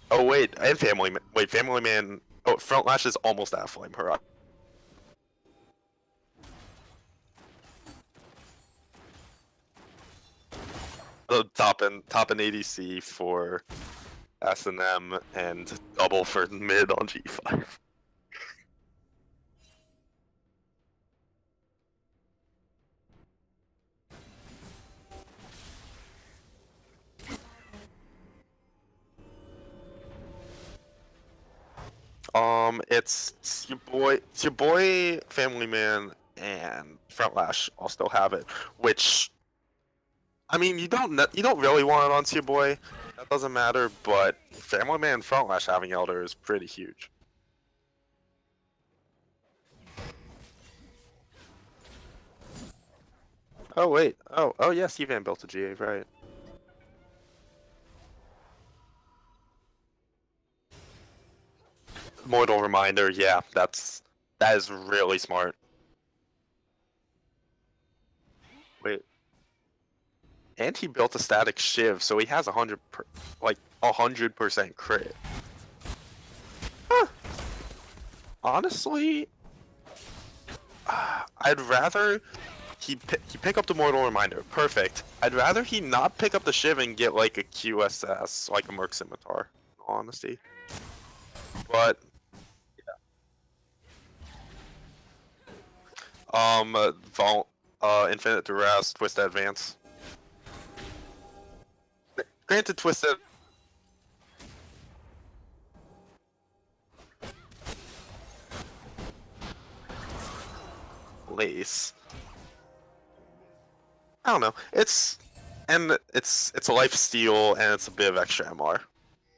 Oh wait, and Family Man. Wait, Family Man. Oh, Front Lash is almost at Flame Horizon. The top and ADC for SNM and double for mid on G5. It's your boy, Family Man, and Front Lash all still have it. Which, I mean, you don't really want it on your boy. That doesn't matter. But Family Man and Front Lash having Elder is pretty huge. Oh wait. Oh yeah. Steven built a GA, right? Mortal Reminder, yeah, that is really smart. Wait, and he built a static shiv, so he has 100% crit. Huh. Honestly, I'd rather he pick up the Mortal Reminder. Perfect. I'd rather he not pick up the shiv and get like a QSS, like a Merc Scimitar. In all honesty, but. Vault, Infinite Duress, Twist Advance. Granted, Twisted. Lace. I don't know. It's a life steal and it's a bit of extra MR.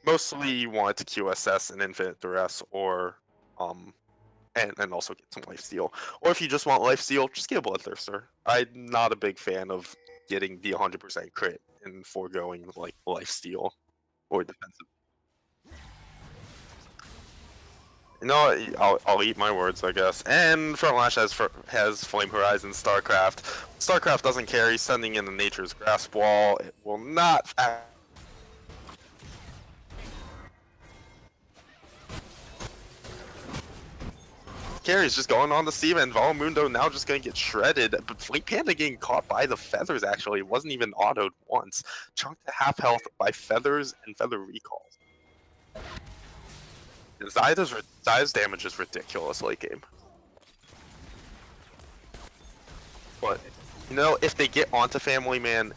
Mostly you want it to QSS and Infinite Duress or and also get some life steal. Or if you just want life steal, just get a Bloodthirster. I'm not a big fan of getting the 100% crit and foregoing like life steal or defensive. No, I'll eat my words, I guess. And Front Lash has Flame Horizon StarCraft. StarCraft doesn't care. He's sending in the Nature's Grasp Wall. It will not. Carry's just going on the Steam, and Valamundo now just gonna get shredded. But Flame Panda getting caught by the feathers actually. It wasn't even autoed once. Chunked to half health by feathers and feather recalls. Zaya's damage is ridiculous late game. But You know, if they get onto Family Man,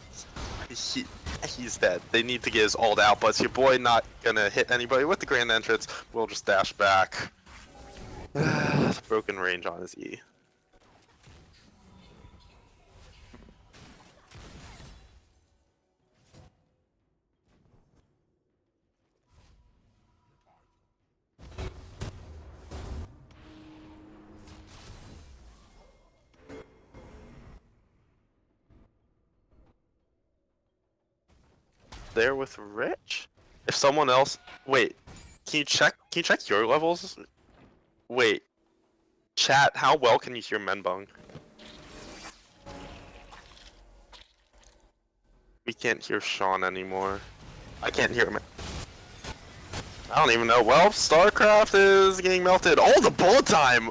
he's dead. They need to get his ult out, but your boy not gonna hit anybody with the Grand Entrance. We'll just dash back. Broken range on his E. There with Rich? If someone else, wait, can you check your levels? Wait, chat, how well can you hear Menbung? We can't hear Sean anymore. I can't hear him. I don't even know. Well, StarCraft is getting melted. Oh, the bullet time!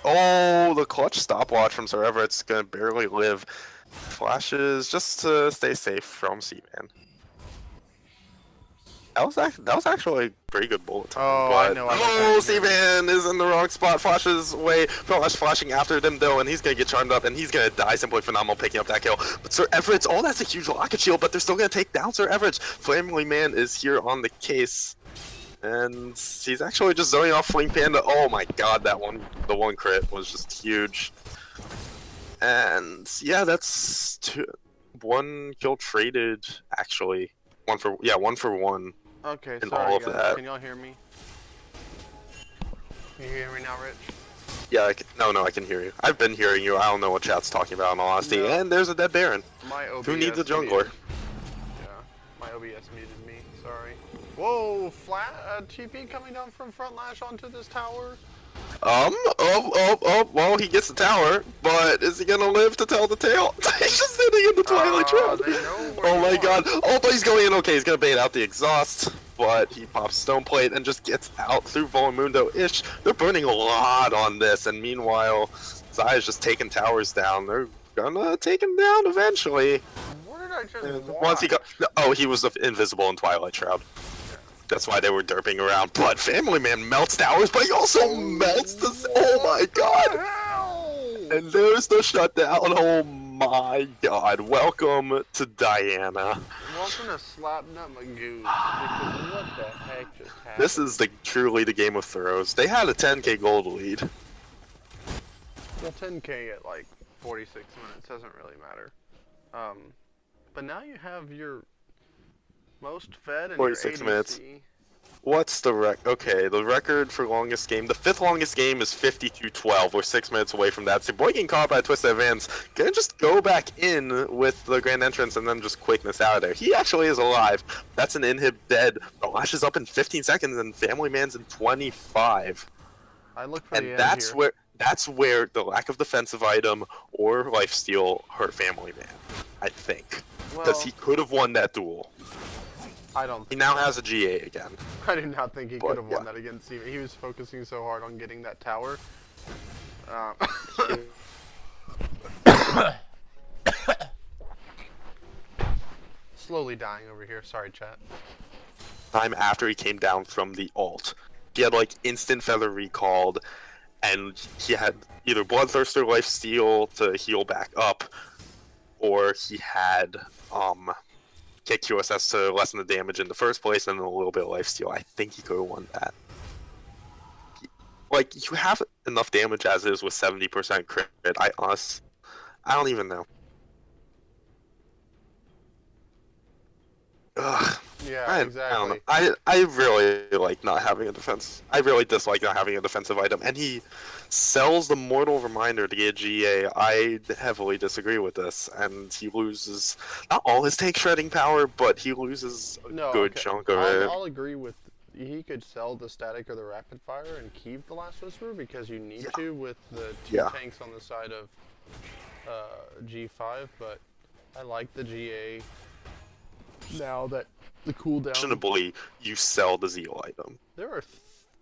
Oh, the clutch stopwatch from Sir Everett's gonna barely live. Flashes just to stay safe from Seaman. That was actually a pretty good bullet time. Oh, but... I know. Oh, Seaman is in the wrong spot. Flashes away. Flash flashing after them though, and he's gonna get charmed up, and he's gonna die. Simply phenomenal picking up that kill. But Sir Everett's, oh, that's a huge rocket shield, but they're still gonna take down Sir Everett. Family Man is here on the case. And he's actually just zoning off Flame Panda. Oh my god, the one crit was just huge. And yeah, that's one kill traded actually. One for one. Okay, in sorry all of guys. that. Can y'all hear me? Can you hear me now, Rich? Yeah, no, I can hear you. I've been hearing you. I don't know what chat's talking about in all honesty. No. And there's a dead Baron. My OBS Who needs a jungler? muted. Yeah, my OBS muted me. Sorry. Whoa, TP coming down from front lash onto this tower. Well, he gets the tower, but is he gonna live to tell the tale? He's just sitting in the Twilight Shroud. Oh my god. Oh, but he's going in okay. He's gonna bait out the exhaust, but he pops Stone Plate and just gets out through Volamundo-ish. They're burning a lot on this, and meanwhile, Zaya's just taking towers down. They're gonna take him down eventually. What did I just watch? Once he got... Oh, he was invisible in Twilight Shroud. That's why they were derping around. But Family Man melts towers, but he also melts the... Oh my god! And there's the shutdown. Oh my god. Welcome to Diana. Welcome to Slapnut Magoo. Because what the heck just happened? This is truly the Game of Thrones. They had a 10k gold lead. Well, 10k at like 46 minutes doesn't really matter. But now you have your most fed and 46 your ADC. minutes. What's the Okay, the record for longest game. The 5th longest game is 52-12. We're 6 minutes away from that. So boy getting caught by a Twisted Advance. Gonna just go back in with the Grand Entrance and then just quickness out of there. He actually is alive. That's an inhib dead. The Lash is up in 15 seconds and Family Man's in 25. I look for And that's where the lack of defensive item or lifesteal hurt Family Man, I think. Because he could have won that duel. I don't. He now has a GA again. I do not think he could have won yeah. that against Steven. He was focusing so hard on getting that tower. Slowly dying over here. Sorry, chat. Time after he came down from the ult, he had like instant feather recalled, and he had either Bloodthirst or Lifesteal to heal back up, or he had kick QSS to lessen the damage in the first place, and then a little bit of lifesteal. I think he could have won that. Like, you have enough damage as is with 70% crit. I don't even know. Ugh. Yeah, exactly. I don't know. I really like not having a defense. I really dislike not having a defensive item, and he sells the Mortal Reminder to get GA. I heavily disagree with this, and he loses not all his tank shredding power, but he loses a good chunk of it. I'll agree with. He could sell the static or the rapid fire and keep the Last Whisper because you need to with the two tanks on the side of G5, but I like the GA now that the cooldown. Questionably, you sell the Zeal item. There are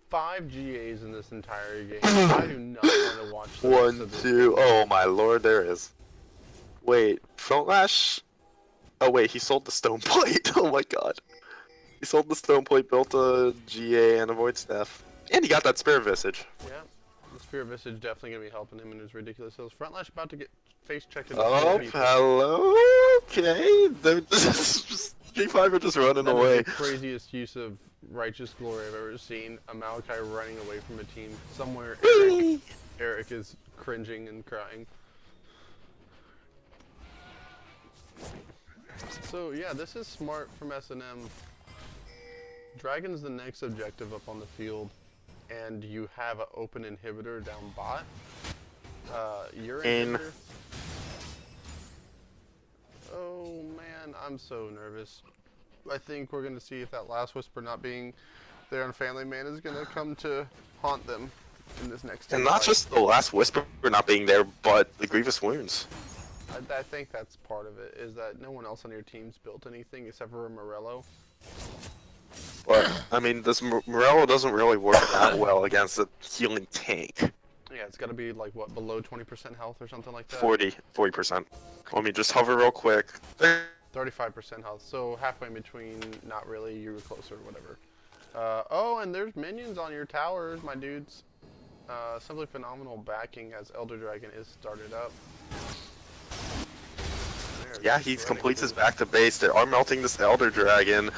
5 GAs in this entire game. I do not want to watch the rest of this 1, 2. Oh my lord, there is. Wait, Front Lash? Oh wait, he sold the Stone Plate. Oh my god. He sold the Stone Plate, built a GA and a Void Staff. And he got that Spirit Visage. Yeah, the Spirit Visage definitely going to be helping him in his ridiculous hills. Front Lash about to get face check into 4 Oh, people. hello. Okay, they're just G5 are just running That away. is the craziest use of righteous glory I've ever seen. A Malachi running away from a team. Somewhere Whee! Eric is cringing and crying. So yeah, this is smart from SNM. Dragon's the next objective up on the field, and you have an open inhibitor down bot. Your inhibitor. Oh man, I'm so nervous. I think we're gonna see if that last whisper not being there on Family Man is gonna come to haunt them in this next team And not fight. just the last whisper not being there, but the grievous wounds. I think that's part of it, is that no one else on your team's built anything except for Morello. But I mean, this Morello doesn't really work that well against a healing tank. Yeah, it's gotta be like, what, below 20% health or something like that? 40%. Let me just hover real quick. 35% health, so halfway in between, not really, you were closer, whatever. Oh, and there's minions on your towers, my dudes. Simply phenomenal backing as Elder Dragon is started up. Yeah, he completes his back to base. They are melting this Elder Dragon,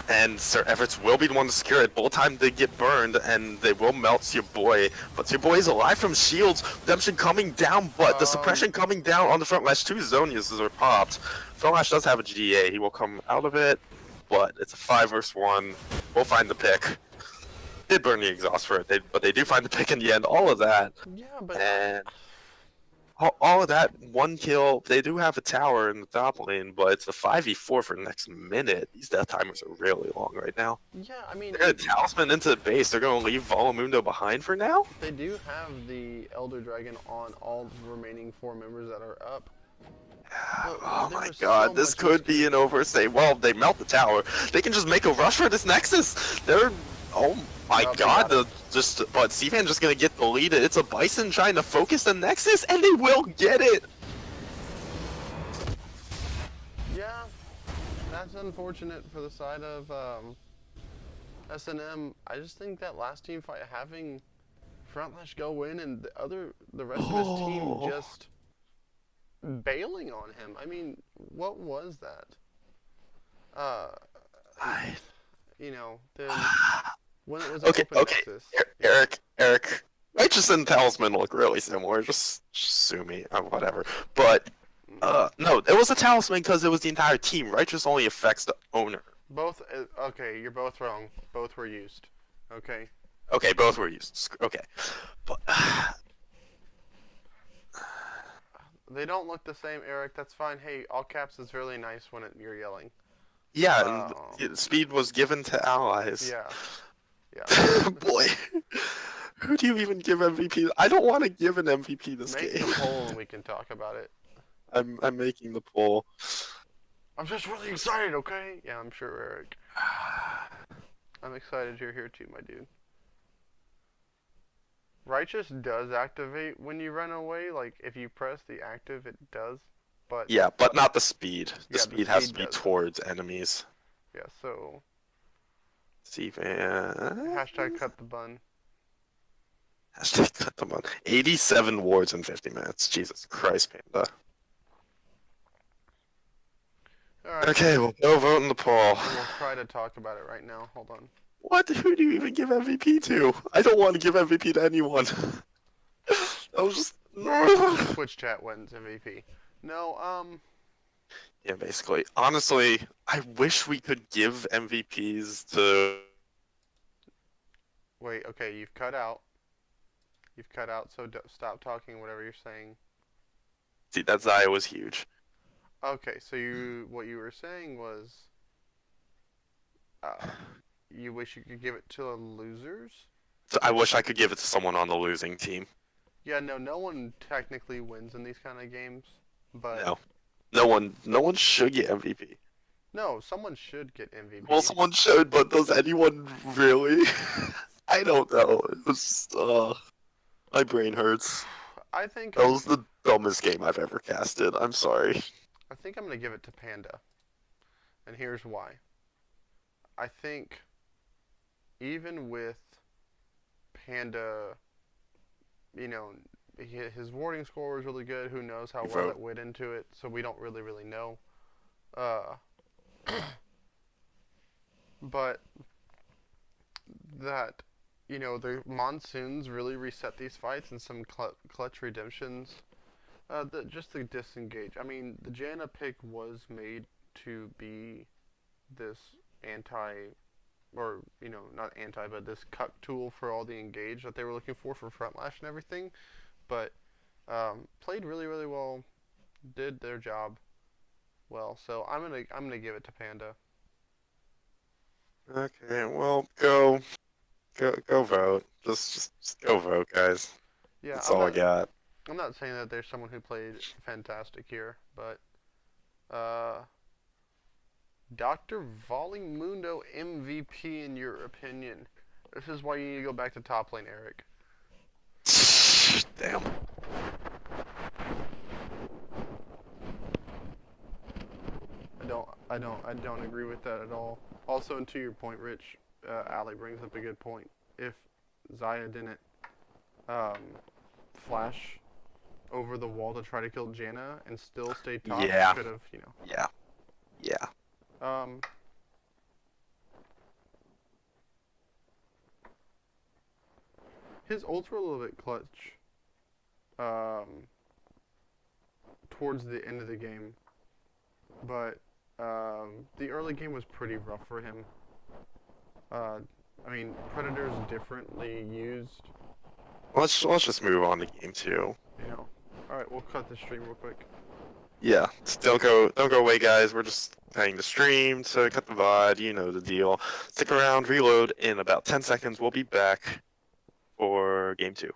and Sir Everett's will be the one to secure it. Both times they get burned, and they will melt your boy. But your boy is alive from shields. Redemption coming down, but the suppression coming down on the front lash. 2 Zonias are popped. Front lash does have a GA. He will come out of it, but it's a 5 versus 1. We'll find the pick. Did burn the exhaust for it, but they do find the pick in the end. All of that. Yeah, but... And all of that, 1 kill. They do have a tower in the top lane, but it's a 5v4 for the next minute. These death timers are really long right now. Yeah, I mean... They're going to talisman into the base. They're going to leave Volamundo behind for now? They do have the Elder Dragon on all the remaining 4 members that are up. Oh my god, this could be an overstay. Well, they melt the tower. They can just make a rush for this Nexus. They're... Oh my god, but Cvan just gonna get the lead. It's a Bison trying to focus the Nexus, and they will get it! Yeah, that's unfortunate for the side of SNM. I just think that last team fight, having Frontlash go in and the rest of his team just bailing on him. I mean, what was that? You know, when it was okay, open Nexus. Eric. Righteous and Talisman look really similar. Just sue me, whatever. But no, it was a Talisman because it was the entire team. Righteous only affects the owner. Both. Okay, you're both wrong. Both were used. Okay. Okay, both were used. Okay, but they don't look the same, Eric. That's fine. Hey, all caps is really nice when you're yelling. yeah, and speed was given to allies. Yeah. Yeah. Boy, who do you even give MVP? I don't want to give an MVP this Make game. the poll and we can talk about it. I'm making the poll. I'm just really excited, okay? Yeah, I'm sure, Eric. I'm excited you're here too, my dude. Righteous does activate when you run away. Like, if you press the active, it does. But Yeah, but not the speed. The Yeah, speed has to be does. towards enemies. Yeah, so... Cvan. Hashtag cut the bun. Hashtag cut them on. 87 wards in 50 minutes. Jesus Christ, Panda. Alright. Okay, we'll go vote in the poll. We'll try to talk about it right now. Hold on. What? Who do you even give MVP to? I don't want to give MVP to anyone. I was just... Twitch chat wins MVP. No, Yeah, basically. Honestly, I wish we could give MVPs to... wait, okay, you've cut out. You've cut out, so stop talking whatever you're saying. See, that Zaya was huge. Okay, so what you were saying was, you wish you could give it to the losers? So I wish I could give it to someone on the losing team. Yeah, no one technically wins in these kind of games, but... No. No one should get MVP. No, someone should get MVP. Well, someone should, but does anyone really? I don't know. It was, my brain hurts. I think... That was the dumbest game I've ever casted. I'm sorry. I think I'm going to give it to Panda. And here's why. I think even with Panda, you know, his warding score was really good. Who knows how well Vote. it went into it? So we don't really know. Uh, but that, the monsoons really reset these fights and some clutch redemptions. Just the disengage. I mean, the Janna pick was made to be this anti, or not anti, but this cuck tool for all the engage that they were looking for front lash and everything. But played really well, did their job well. So I'm gonna give it to Panda. Okay, well, go vote. Just go vote, guys. Yeah, That's all I got. I'm not saying that there's someone who played fantastic here, but Dr. Volimundo MVP in your opinion. This is why you need to go back to top lane, Eric. Damn. I don't agree with that at all. Also, and to your point, Rich, Ali brings up a good point. If Xayah didn't flash over the wall to try to kill Janna and still stay top, Yeah. could have, Yeah. His ults were a little bit clutch towards the end of the game, but the early game was pretty rough for him. I mean, Predator's differently used. Let's just move on to game 2. All right, we'll cut the stream real quick. Yeah, don't go away, guys. We're just playing the stream to cut the VOD. You know the deal. Stick around, reload in about 10 seconds. We'll be back for game 2.